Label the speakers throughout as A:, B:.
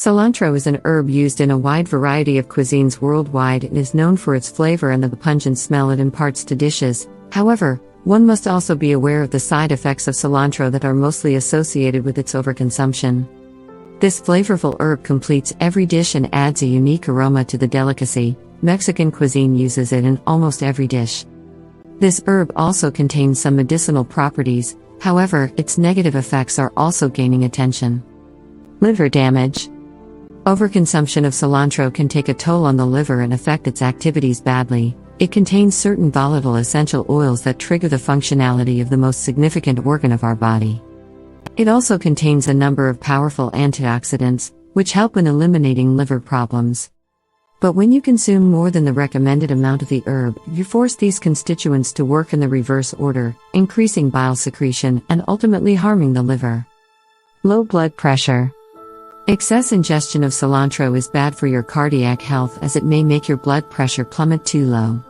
A: Cilantro is an herb used in a wide variety of cuisines worldwide and is known for its flavor and the pungent smell it imparts to dishes. However, one must also be aware of the side effects of cilantro that are mostly associated with its overconsumption. This flavorful herb completes every dish and adds a unique aroma to the delicacy. Mexican cuisine uses it in almost every dish. This herb also contains some medicinal properties, however, its negative effects are also gaining attention. Liver damage. Overconsumption of cilantro can take a toll on the liver and affect its activities badly. It contains certain volatile essential oils that trigger the functionality of the most significant organ of our body. It also contains a number of powerful antioxidants, which help in eliminating liver problems. But when you consume more than the recommended amount of the herb, you force these constituents to work in the reverse order, increasing bile secretion and ultimately harming the liver. Low blood pressure. Excess ingestion of cilantro is bad for your cardiac health as it may make your blood pressure plummet too low.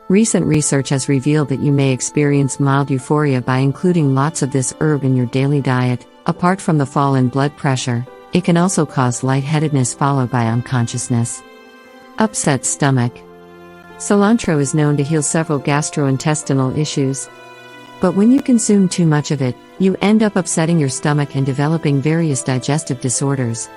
A: Recent research has revealed that you may experience mild euphoria by including lots of this herb in your daily diet. Apart from the fall in blood pressure, it can also cause lightheadedness followed by unconsciousness. Upset stomach. Cilantro is known to heal several gastrointestinal issues. But when you consume too much of it, you end up upsetting your stomach and developing various digestive disorders.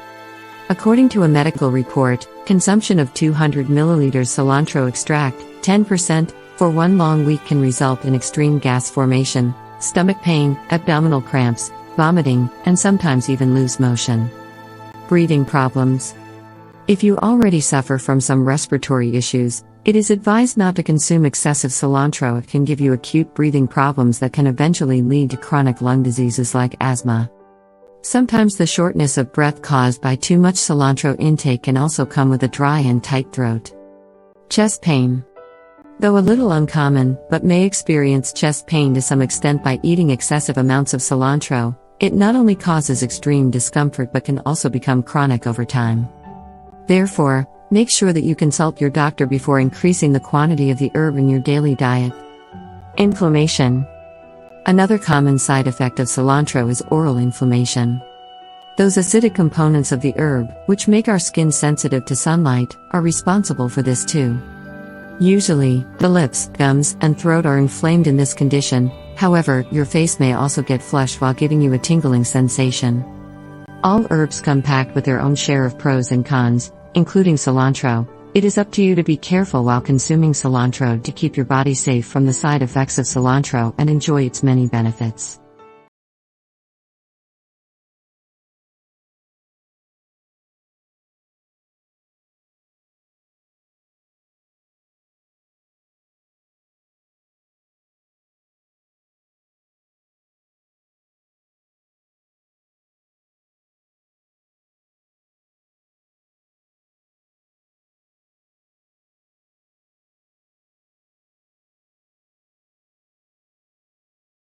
A: According to a medical report, consumption of 200 milliliters cilantro extract, 10%, for one long week can result in extreme gas formation, stomach pain, abdominal cramps, vomiting, and sometimes even loose motion. Breathing problems. If you already suffer from some respiratory issues, it is advised not to consume excessive cilantro. It can give you acute breathing problems that can eventually lead to chronic lung diseases like asthma. Sometimes the shortness of breath caused by too much cilantro intake can also come with a dry and tight throat. Chest pain. Though a little uncommon, but may experience chest pain to some extent by eating excessive amounts of cilantro, it not only causes extreme discomfort but can also become chronic over time. Therefore, make sure that you consult your doctor before increasing the quantity of the herb in your daily diet. Inflammation. Another common side effect of cilantro is oral inflammation. Those acidic components of the herb, which make our skin sensitive to sunlight, are responsible for this too. Usually, the lips, gums, and throat are inflamed in this condition. However, your face may also get flushed while giving you a tingling sensation. All herbs come packed with their own share of pros and cons, including cilantro. It is up to you to be careful while consuming cilantro to keep your body safe from the side effects of cilantro and enjoy its many benefits.